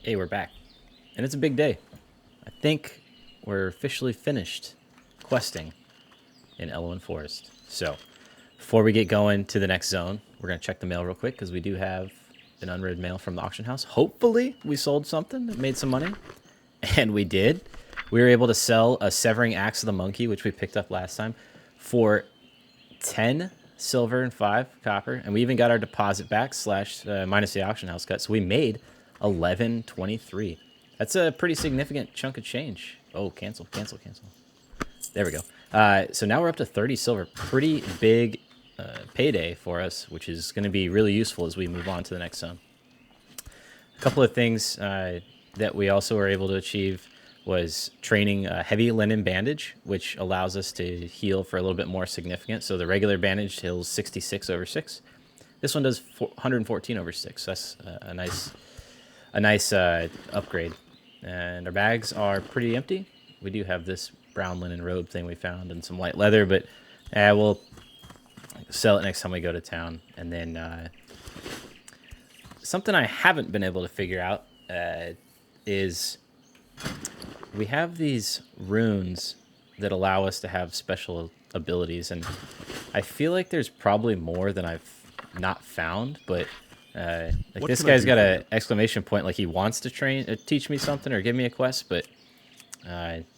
Hey, we're back. And it's a big day. I think we're officially finished questing in Elwyn Forest. So, before we get going to the next zone, we're going to check the mail real quick because we do have an unread mail from the auction house. Hopefully, we sold something that made some money. And we did. We were able to sell a Severing Axe of the Monkey, which we picked up last time, for 10 silver and 5 copper. And we even got our deposit back minus the auction house cut. So we made 1123. That's a pretty significant chunk of change. Oh, cancel. There we go. So now we're up to 30 silver. Pretty big payday for us, which is going to be really useful as we move on to the next zone. A couple of things that we also were able to achieve was training heavy linen bandage, which allows us to heal for a little bit more significant. So the regular bandage heals 66 over 6. This one does 114 over 6. So that's a nice upgrade. And our bags are pretty empty. We do have this brown linen robe thing we found and some light leather, but we'll sell it next time we go to town. And then something I haven't been able to figure out is we have these runes that allow us to have special abilities, and I feel like there's probably more than I've not found, but like this guy's got an exclamation point, like he wants to teach me something or give me a quest, but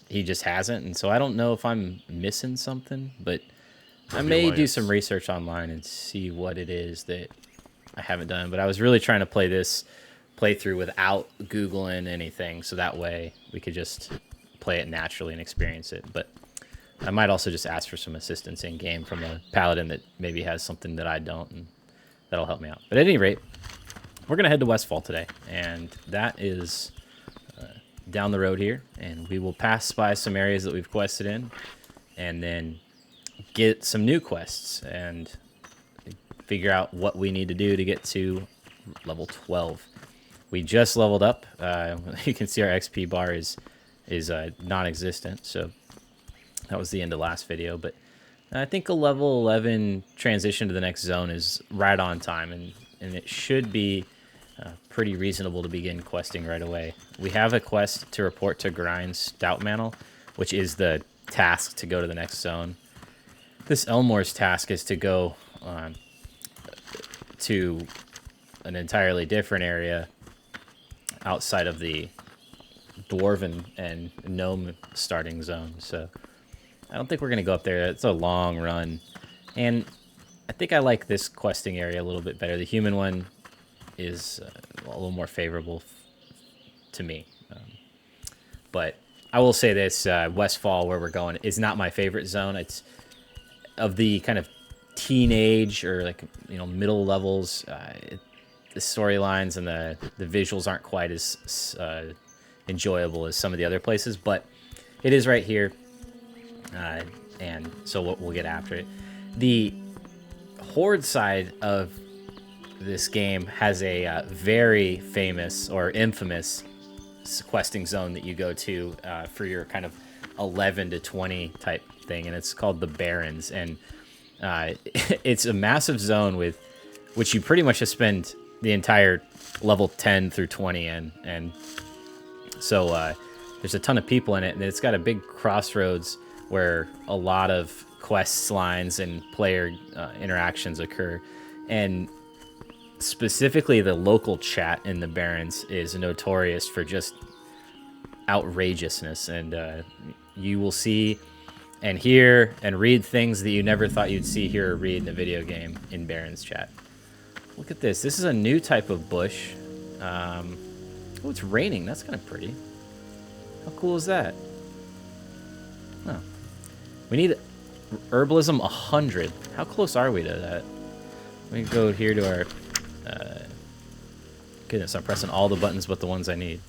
he just hasn't, and so I don't know if I'm missing something, but I may do some research online and see what it is that I haven't done. But I was really trying to play this playthrough without Googling anything, so that way we could just play it naturally and experience it. But I might also just ask for some assistance in game from a paladin that maybe has something that I don't, and that'll help me out. But at any rate, we're gonna head to Westfall today, and that is down the road here, and we will pass by some areas that we've quested in, and then get some new quests and figure out what we need to do to get to level 12. We just leveled up. You can see our XP bar is non-existent, so that was the end of last video. But I think a level 11 transition to the next zone is right on time, and it should be pretty reasonable to begin questing right away. We have a quest to report to Grind's Stout Mantle, which is the task to go to the next zone. This Elmore's task is to go to an entirely different area outside of the dwarven and gnome starting zone. So I don't think we're going to go up there. It's a long run. And I think I like this questing area a little bit better. The human one is a little more favorable to me. But I will say this, Westfall, where we're going, is not my favorite zone. It's of the kind of teenage or like, middle levels. The storylines and the visuals aren't quite as enjoyable as some of the other places, but it is right here, and so we'll get after it. The Horde side of this game has a very famous or infamous questing zone that you go to for your kind of 11 to 20 type thing, and it's called the Barrens, and it's a massive zone with which you pretty much just spend the entire level 10 through 20 in, and so there's a ton of people in it, and it's got a big crossroads where a lot of quest lines and player interactions occur, and specifically the local chat in the Barrens is notorious for just outrageousness, and you will see and hear and read things that you never thought you'd see, hear, or read in a video game in Barrens chat. Look at this. This is a new type of bush. Oh, it's raining. That's kind of pretty. How cool is that? Oh. We need herbalism 100. How close are we to that? We can go here to our... goodness, I'm pressing all the buttons but the ones I need.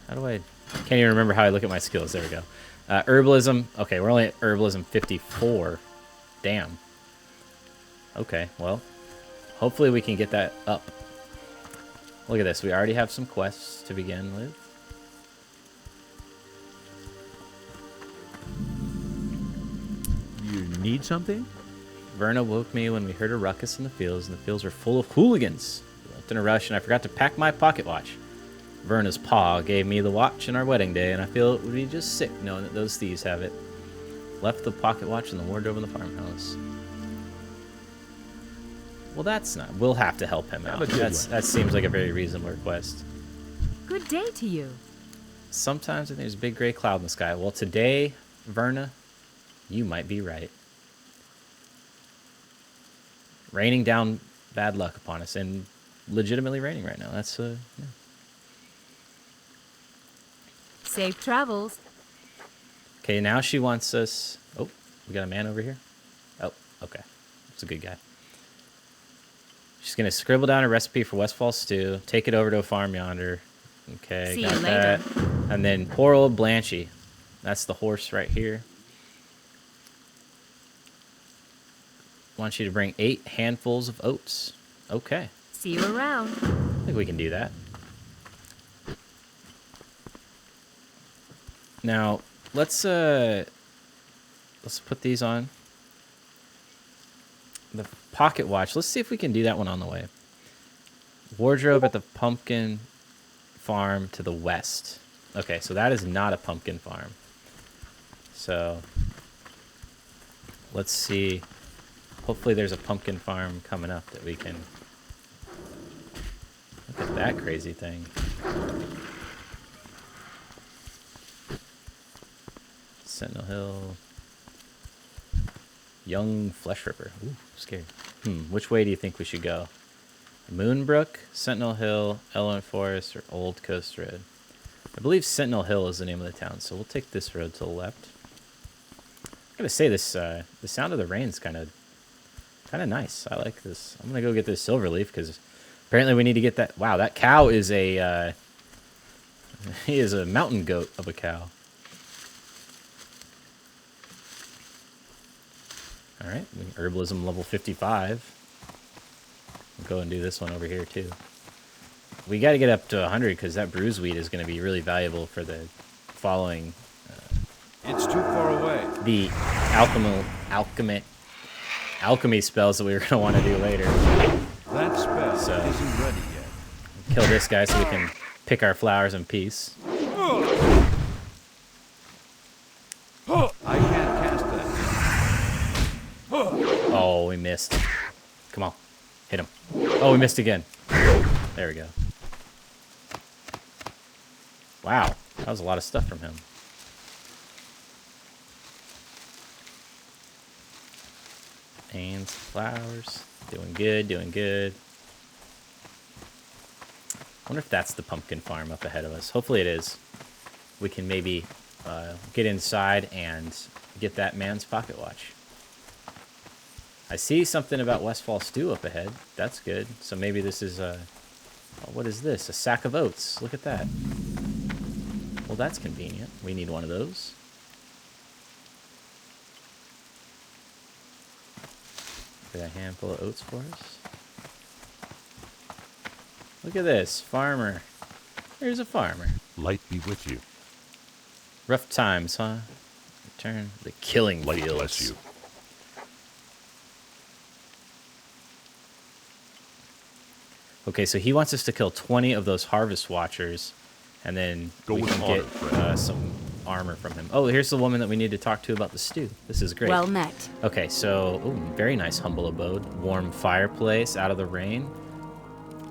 How do I... Can't even remember how I look at my skills. There we go. Herbalism. Okay, we're only at herbalism 54. Damn. Okay, well... Hopefully we can get that up. Look at this. We already have some quests to begin with. You need something? Verna woke me when we heard a ruckus in the fields, and the fields were full of hooligans. We left in a rush, and I forgot to pack my pocket watch. Verna's paw gave me the watch on our wedding day, and I feel it would be just sick knowing that those thieves have it. Left the pocket watch in the wardrobe in the farmhouse. Well, that's not... We'll have to help him out. That seems like a very reasonable request. Good day to you. Sometimes I think there's a big gray cloud in the sky. Well, today, Verna, you might be right. Raining down bad luck upon us, and legitimately raining right now. That's, yeah. Safe travels. Okay, now she wants us... Oh, we got a man over here? Oh, okay. That's a good guy. She's going to scribble down a recipe for Westfall stew, take it over to a farm yonder. Okay, See got you that. later. And then poor old Blanchy. That's the horse right here. Want you to bring 8 handfuls of oats. Okay. See you around. I think we can do that. Now, let's put these on. The pocket watch. Let's see if we can do that one on the way. Wardrobe at the pumpkin farm to the west. Okay, so that is not a pumpkin farm. So, let's see. Hopefully there's a pumpkin farm coming up that we can... Look at that crazy thing. Sentinel Hill. Young Flesh Ripper. Ooh, scary. Which way do you think we should go? Moonbrook, Sentinel Hill, Elephant Forest, or Old Coast Road? I believe Sentinel Hill is the name of the town, so we'll take this road to the left. I'm gonna say this. The sound of the rain's kind of nice. I like this. I'm gonna go get this silverleaf because apparently we need to get that. Wow, that cow is a. He is a mountain goat of a cow. All right, herbalism level 55. We'll go and do this one over here too. We got to get up to 100 because that bruiseweed is going to be really valuable for the following. It's too far away. The alchemy spells that we were going to want to do later. That spell isn't ready yet. Kill this guy so we can pick our flowers in peace. I can't cast that. Oh, we missed. Come on. Hit him. Oh, we missed again. There we go. Wow. That was a lot of stuff from him. And flowers. Doing good, doing good. I wonder if that's the pumpkin farm up ahead of us. Hopefully it is. We can maybe get inside and get that man's pocket watch. I see something about Westfall stew up ahead. That's good. So maybe this is a... what is this? A sack of oats. Look at that. Well, that's convenient. We need one of those. Get a handful of oats for us. Look at this. Farmer. There's a farmer. Light be with you. Rough times, huh? Return the killing Light fields. bless you. Okay, so he wants us to kill 20 of those harvest watchers, and then Go we with can honor, get friend. some armor from him. Oh, here's the woman that we need to talk to about the stew. This is great. Well met. Okay, so very nice humble abode. Warm fireplace out of the rain.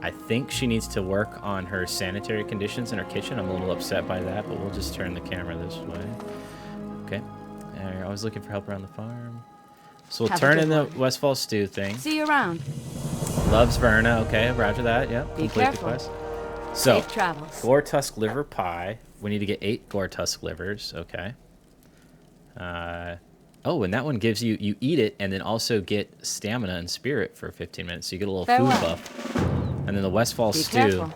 I think she needs to work on her sanitary conditions in her kitchen. I'm a little upset by that, but we'll just turn the camera this way. Okay. I was looking for help around the farm. So we'll Have a turn good in the one. Westfall stew thing. See you around. Loves Verna. Okay, roger that. Yep. Be Complete the careful. quest. So, Safe travels. gore tusk liver pie. We need to get 8 gore tusk livers. Okay. Oh, and that one gives you eat it and then also get stamina and spirit for 15 minutes. So you get a little Farewell. food buff. And then the Westfall Be stew. careful.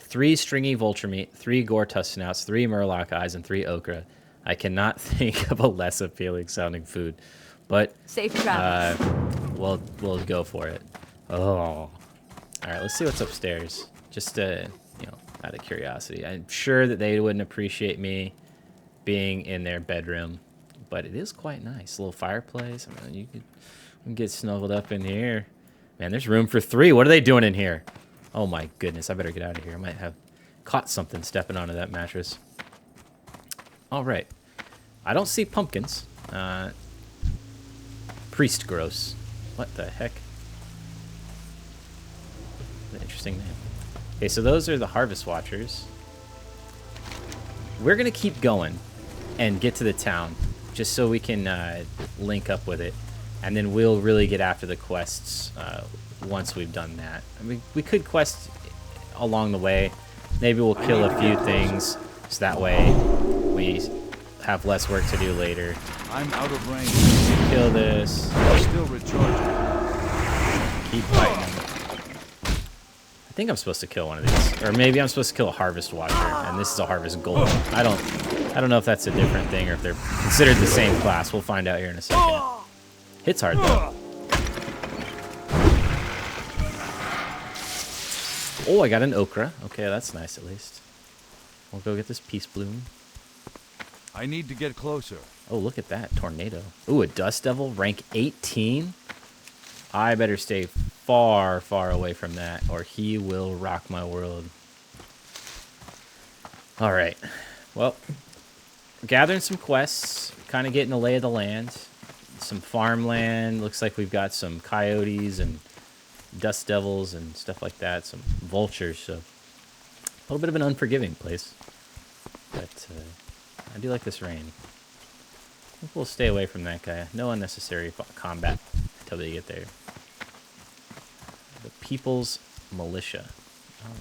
3 stringy vulture meat, 3 gore tusk snouts, 3 murloc eyes, and 3 okra. I cannot think of a less appealing sounding food. But Safe travels. we'll go for it. Oh. All right, let's see what's upstairs. Just out of curiosity. I'm sure that they wouldn't appreciate me being in their bedroom, but it is quite nice. A little fireplace. I mean, you can get snuggled up in here. Man, there's room for 3. What are they doing in here? Oh my goodness, I better get out of here. I might have caught something stepping onto that mattress. All right. I don't see pumpkins. Priest gross. What the heck? An interesting name. Okay, so those are the Harvest Watchers. We're going to keep going and get to the town just so we can link up with it. And then we'll really get after the quests once we've done that. I mean, we could quest along the way. Maybe we'll kill a few things so that way we have less work to do later. I'm out of range. Kill this. Still recharging. Keep fighting. I think I'm supposed to kill one of these, or maybe I'm supposed to kill a Harvest Watcher, and this is a Harvest Gold. I don't know if that's a different thing or if they're considered the same class. We'll find out here in a second. Hits hard though. Oh, I got an okra. Okay, that's nice at least. We'll go get this peace bloom. I need to get closer. Oh, look at that tornado. Ooh, a dust devil, rank 18. I better stay far, far away from that, or he will rock my world. All right. Well, gathering some quests, kind of getting a lay of the land. Some farmland. Looks like we've got some coyotes and dust devils and stuff like that. Some vultures. So a little bit of an unforgiving place. But I do like this rain. I think we'll stay away from that guy. No unnecessary combat until they get there. The People's Militia. All right.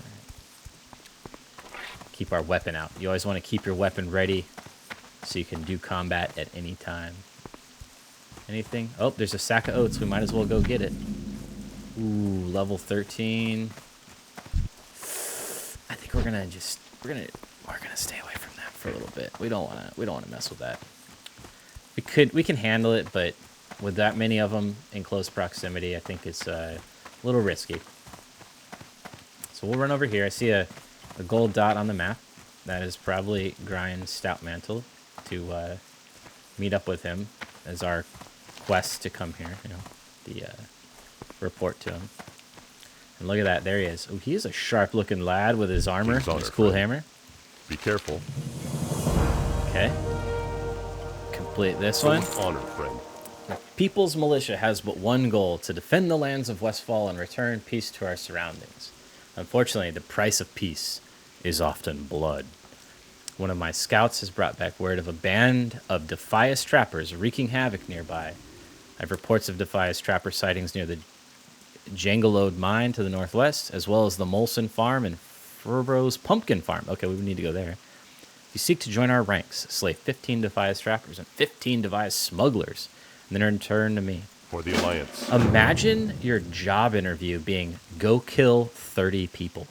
Keep our weapon out. You always want to keep your weapon ready so you can do combat at any time. Anything? Oh, there's a sack of oats. We might as well go get it. Ooh, level 13. I think we're gonna stay away from that for a little bit. We don't wanna mess with that. We can handle it, but with that many of them in close proximity, I think it's a little risky. So we'll run over here. I see a gold dot on the map. That is probably Grind's Stoutmantle to meet up with him as our quest to come here. You know, the report to him. And look at that. There he is. Oh, he is a sharp-looking lad with his armor, his cool hammer. Be careful. Okay. Complete this one. Honor, friend. The People's Militia has but one goal: to defend the lands of Westfall and return peace to our surroundings. Unfortunately, the price of peace is often blood. One of my scouts has brought back word of a band of Defias trappers wreaking havoc nearby. I have reports of Defias trapper sightings near the Jangalode mine to the northwest, as well as the Molson farm and Furbrow's pumpkin farm. Okay, we need to go there. If you seek to join our ranks, slay 15 Defias trappers and 15 Defias smugglers, and then return to me. For the Alliance. Imagine your job interview being go kill 30 people.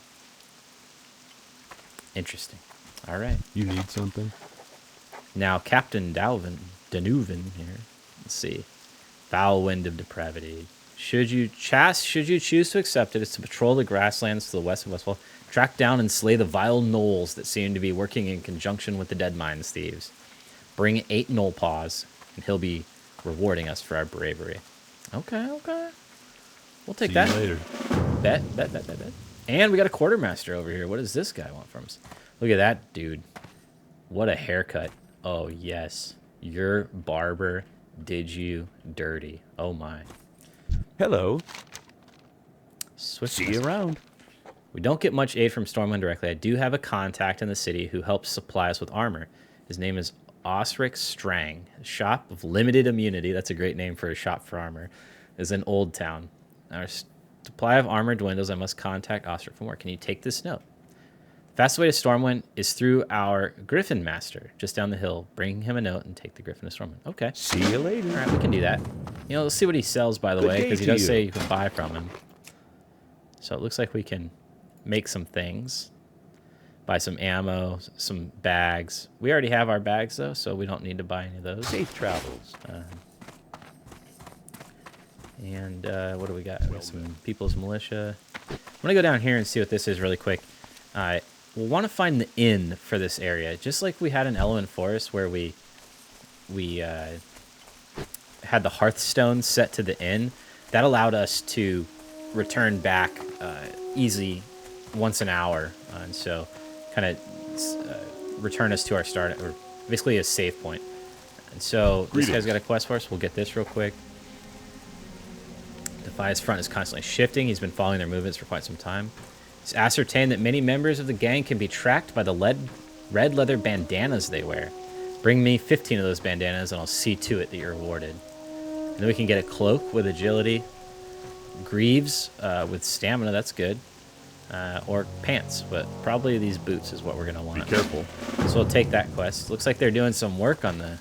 Interesting. All right. You need something? Now, Captain Danuven here. Let's see. Foul wind of depravity. Should you choose to accept it, it's to patrol the grasslands to the west of Westfall, track down and slay the vile gnolls that seem to be working in conjunction with the Dead Mines thieves. Bring 8 gnoll paws, and he'll be rewarding us for our bravery. Okay. We'll take that. See you later. Bet. And we got a quartermaster over here. What does this guy want from us? Look at that, dude. What a haircut. Oh, yes. Your barber did you dirty. Oh, my. Hello. Swift See you around. We don't get much aid from Stormwind directly. I do have a contact in the city who helps supply us with armor. His name is Osric Strang. A shop of limited immunity. That's a great name for a shop for armor. Is in Old Town. Our supply of armor dwindles. I must contact Osric for more. Can you take this note? The fastest way to Stormwind is through our Griffin Master, just down the hill. Bring him a note and take the Griffin to Stormwind. Okay. See you later. All right, we can do that. You know, let's see what he sells, by the Good way, day because he to does you. say you can buy from him. So it looks like we can make some things. Buy some ammo, some bags. We already have our bags, though, so we don't need to buy any of those. Safe travels. And what do we got? We got some People's Militia. I'm going to go down here and see what this is really quick. We'll want to find the inn for this area, just like we had in Elwyn Forest, where we had the Hearthstone set to the inn. That allowed us to return back easy once an hour. And so kind of return us to our start, or basically a save point. And so this guy's got a quest for us. We'll get this real quick. Defi's front is constantly shifting. He's been following their movements for quite some time. It's ascertained that many members of the gang can be tracked by the red leather bandanas they wear. Bring me 15 of those bandanas and I'll see to it that you're rewarded. And then we can get a cloak with agility, greaves with stamina, that's good, or pants, but probably these boots is what we're going to want. Be careful. So we'll take that quest. Looks like they're doing some work on the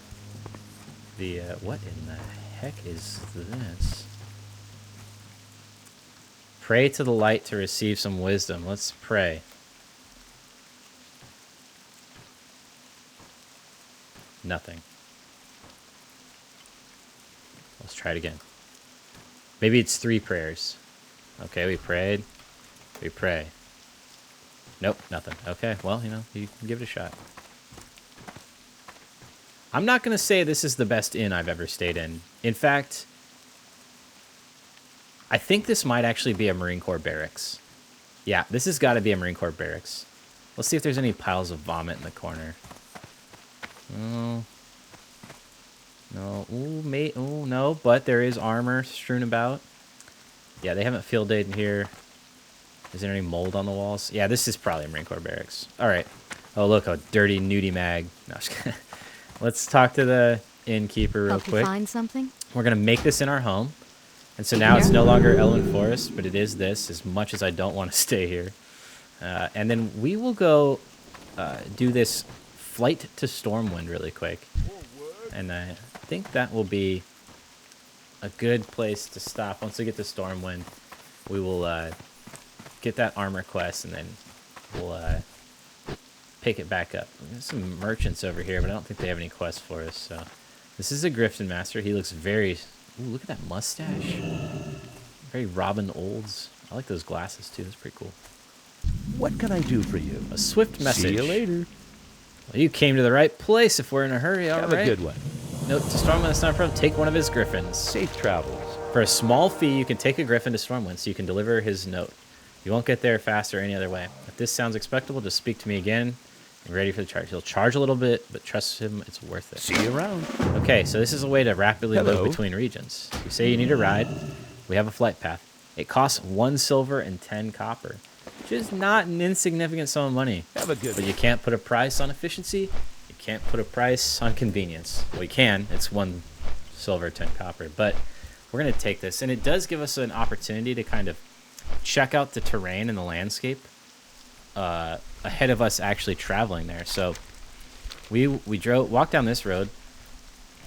what in the heck is this? Pray to the light to receive some wisdom. Let's pray. Nothing. Let's try it again. Maybe it's 3 prayers. Okay, we prayed. We pray. Nope, nothing. Okay, well, you can give it a shot. I'm not going to say this is the best inn I've ever stayed in. In fact, I think this might actually be a Marine Corps barracks. Yeah, this has got to be a Marine Corps barracks. Let's see if there's any piles of vomit in the corner. Oh. No. Ooh, mate. Oh, no. But there is armor strewn about. Yeah, they haven't field dayed in here. Is there any mold on the walls? Yeah, this is probably a Marine Corps barracks. All right. Oh, look, a dirty, nudie mag. No, just kidding. Let's talk to the innkeeper real Help quick. you find something? We're going to make this in our home. And so now it's no longer Elwyn Forest, but it is this, as much as I don't want to stay here. And then we will go do this flight to Stormwind really quick. And I think that will be a good place to stop. Once we get to Stormwind, we will get that armor quest, and then we'll pick it back up. There's some merchants over here, but I don't think they have any quests for us. So this is a Griffin Master. He looks very... Ooh, look at that mustache. Very Robin Olds. I like those glasses, too. That's pretty cool. What can I do for you? A swift message. See you later. Well, you came to the right place if we're in a hurry, all Have right. a good one. Note to Stormwind, that's not a problem. Take one of his griffins. Safe travels. For a small fee, you can take a griffin to Stormwind so you can deliver his note. You won't get there faster any other way. If this sounds expectable, just speak to me again. I'm ready for the charge. He'll charge a little bit, but trust him, it's worth it. See you around. Okay, so this is a way to rapidly Hello. move between regions. You say you need a ride. We have a flight path. It costs 1 silver and 10 copper, which is not an insignificant sum of money. Have a good But one. you can't put a price on efficiency. You can't put a price on convenience. Well, you can. It's 1 silver, 10 copper. But we're going to take this, and it does give us an opportunity to kind of check out the terrain and the landscape ahead of us actually traveling there. So we walked down this road,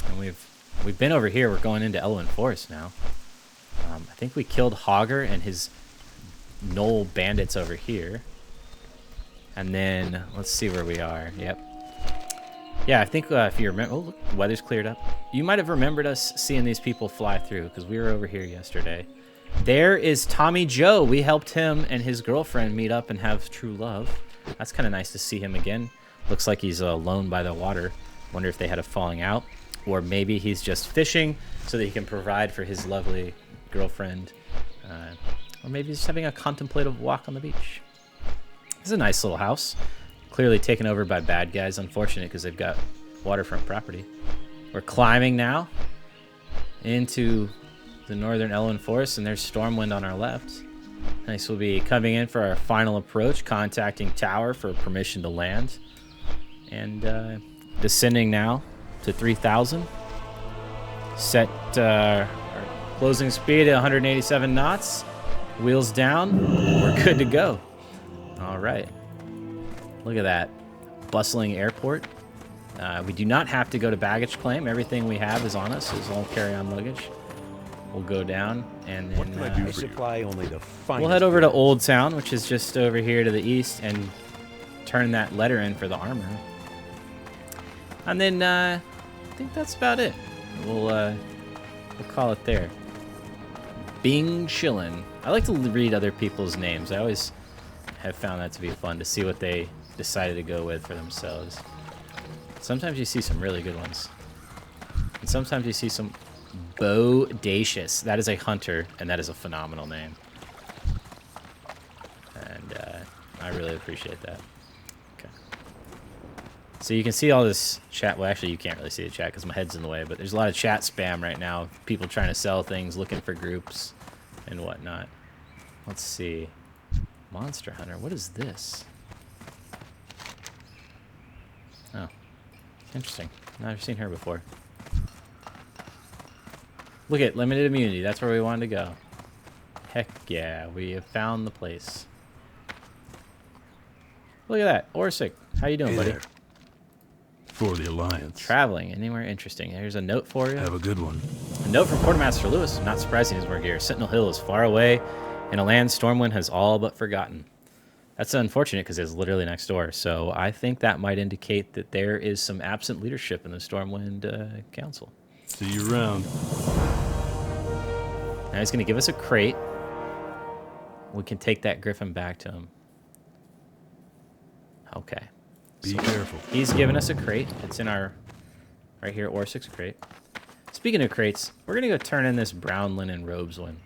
and we've been over here. We're going into Elwyn Forest now. I think we killed Hogger and his Knoll bandits over here. And then let's see where we are. Yep. Yeah, I think if you remember, oh, look, the weather's cleared up. You might have remembered us seeing these people fly through because we were over here yesterday. There is Tommy Joe. We helped him and his girlfriend meet up and have true love. That's kind of nice to see him again. Looks like he's alone by the water. Wonder if they had a falling out. Or maybe he's just fishing so that he can provide for his lovely girlfriend. Or maybe he's having a contemplative walk on the beach. This is a nice little house. Clearly taken over by bad guys. Unfortunate because they've got waterfront property. We're climbing now into the northern Elwyn Forest, and there's Stormwind on our left. Nice, we'll be coming in for our final approach, contacting Tower for permission to land. And descending now to 3,000. Set our closing speed at 187 knots. Wheels down. We're good to go. All right. Look at that. Bustling airport. We do not have to go to baggage claim. Everything we have is on us. It's all carry-on luggage. We'll go down, and then What can I do for supply only the finest. we'll head over to Old Town, which is just over here to the east, and turn that letter in for the armor. And then I think that's about it. We'll call it there. Bing Chillin'. I like to read other people's names. I always have found that to be fun to see what they decided to go with for themselves. Sometimes you see some really good ones, and sometimes you see some Bodacious. That is a hunter, and that is a phenomenal name. And I really appreciate that. So you can see all this chat. Well, actually, you can't really see the chat because my head's in the way. But there's a lot of chat spam right now. People trying to sell things, looking for groups, and whatnot. Let's see. Monster Hunter. What is this? Oh, interesting. I've never seen her before. Look at limited immunity. That's where we wanted to go. Heck yeah, we have found the place. Look at that, Orsic. How you doing, Hey buddy? there. For the Alliance. Traveling anywhere interesting. Here's a note for you. Have a good one. A note from Quartermaster Lewis. Not surprising as we're here. Sentinel Hill is far away, and a land Stormwind has all but forgotten. That's unfortunate because it's literally next door. So I think that might indicate that there is some absent leadership in the Stormwind Council. See you around. Now he's going to give us a crate. We can take that griffin back to him. Okay. Be careful. He's given us a crate. It's in our, right here, Orsic's crate. Speaking of crates, we're going to go turn in this brown linen robes one.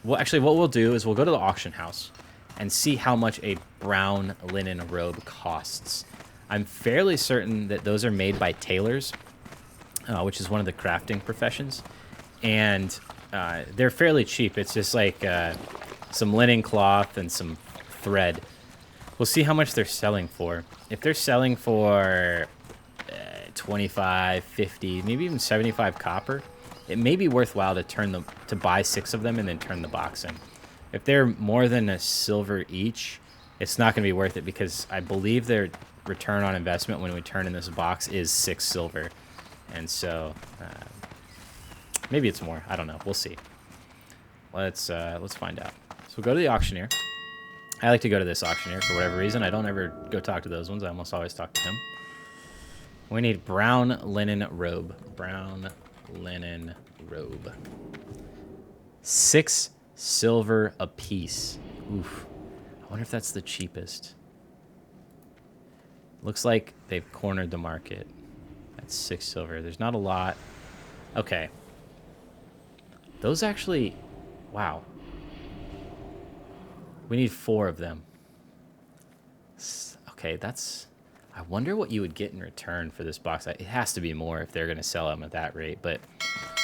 Well, actually, what we'll do is we'll go to the auction house and see how much a brown linen robe costs. I'm fairly certain that those are made by tailors, which is one of the crafting professions. And they're fairly cheap. It's just like some linen cloth and some thread. We'll see how much they're selling for. If they're selling for 25, 50, maybe even 75 copper, it may be worthwhile to buy 6 of them and then turn the box in. If they're more than a silver each, it's not going to be worth it because I believe their return on investment when we turn in this box is 6 silver. And so maybe it's more. I don't know. We'll see. Let's find out. So we'll go to the auctioneer. I like to go to this auctioneer for whatever reason. I don't ever go talk to those ones. I almost always talk to him. We need brown linen robe. Brown linen robe. 6 silver a piece. Oof. I wonder if that's the cheapest. Looks like they've cornered the market. That's 6 silver. There's not a lot. Okay. Those actually... Wow. We need 4 of them. Okay, that's... I wonder what you would get in return for this box. It has to be more if they're going to sell them at that rate. But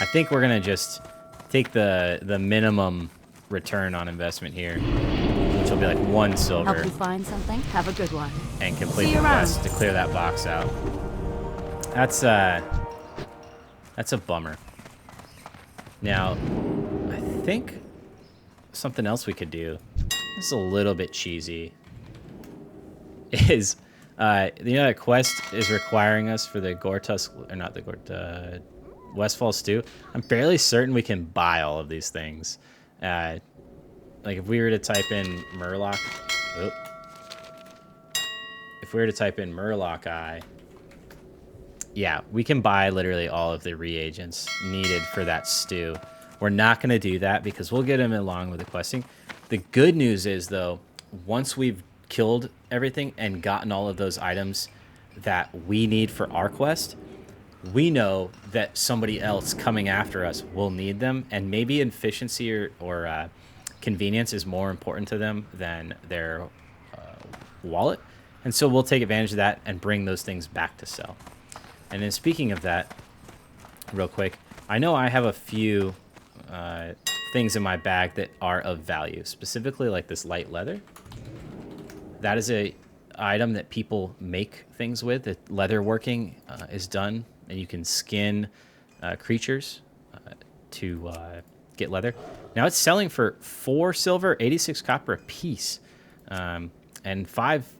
I think we're going to just take the minimum return on investment here, which will be like 1 silver. Help you find something? Have a good one. And complete See the you around. quest to clear that box out. That's a bummer. Now, I think something else we could do. This is a little bit cheesy. Is that quest is requiring us for the Gortusk, or not the Westfall stew. I'm fairly certain we can buy all of these things. Like if we were to type in Murloc, Eye, yeah, we can buy literally all of the reagents needed for that stew. We're not going to do that because we'll get them along with the questing. The good news is, though, once we've killed everything and gotten all of those items that we need for our quest, we know that somebody else coming after us will need them, and maybe efficiency or convenience is more important to them than their wallet. And so we'll take advantage of that and bring those things back to sell. And then speaking of that, real quick, I know I have a few things in my bag that are of value, specifically like this light leather. That is a item that people make things with. The leather working is done, and you can skin creatures to get leather. Now it's selling for 4 silver, 86 copper a piece, and 5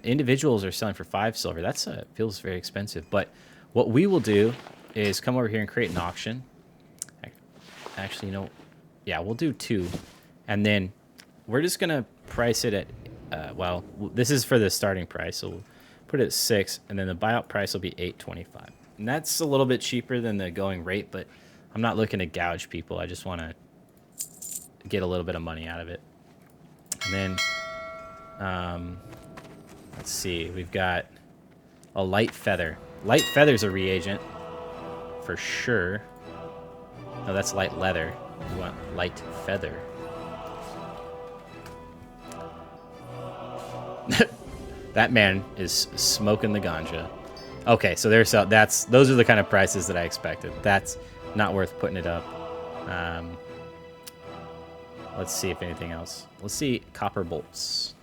individuals are selling for 5 silver. That's feels very expensive. But what we will do is come over here and create an auction. Actually, yeah, we'll do 2, and then we're just gonna price it at well, this is for the starting price, so we'll put it at 6, and then the buyout price will be 8.25, and that's a little bit cheaper than the going rate, but I'm not looking to gouge people. I just want to get a little bit of money out of it. And then let's see, we've got a light feather. Light feather's a reagent for sure. No, that's light leather. We want light feather. That man is smoking the ganja. Okay, so those are the kind of prices that I expected. That's not worth putting it up. Let's see if anything else. Let's see copper bolts.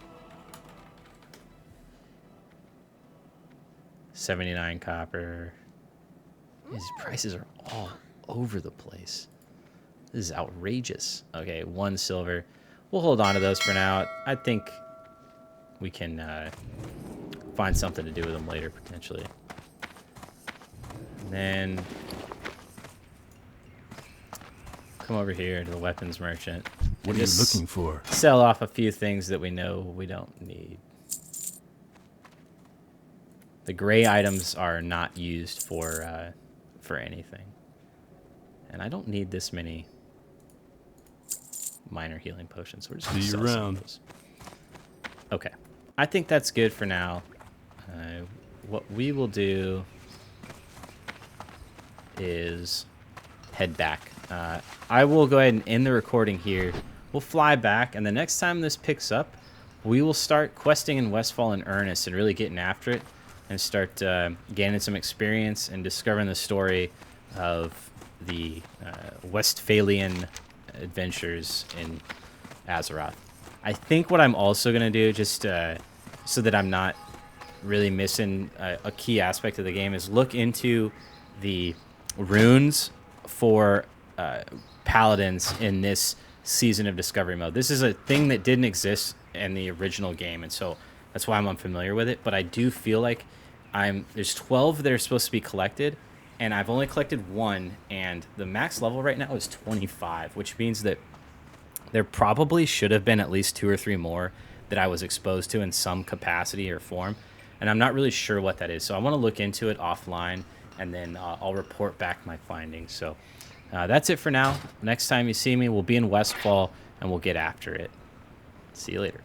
79 copper. These prices are all over the place. This is outrageous. Okay, 1 silver. We'll hold on to those for now. I think we can find something to do with them later, potentially. And then come over here to the weapons merchant. What are you looking for? Sell off a few things that we know we don't need. The gray items are not used for anything. And I don't need this many minor healing potions. We're just gonna See you sell some of around. those. Okay. I think that's good for now. What we will do is head back. I will go ahead and end the recording here. We'll fly back, and the next time this picks up, we will start questing in Westfall in earnest and really getting after it and start gaining some experience and discovering the story of the Westphalian adventures in Azeroth. I think what I'm also going to do, just so that I'm not really missing a key aspect of the game, is look into the runes for paladins in this season of discovery mode. This is a thing that didn't exist in the original game, and so that's why I'm unfamiliar with it. But I do feel like there's 12 that are supposed to be collected, and I've only collected 1, and the max level right now is 25, which means that there probably should have been at least 2 or 3 more that I was exposed to in some capacity or form, and I'm not really sure what that is. So I want to look into it offline, and then I'll report back my findings. So that's it for now. Next time you see me, we'll be in Westfall, and we'll get after it. See you later.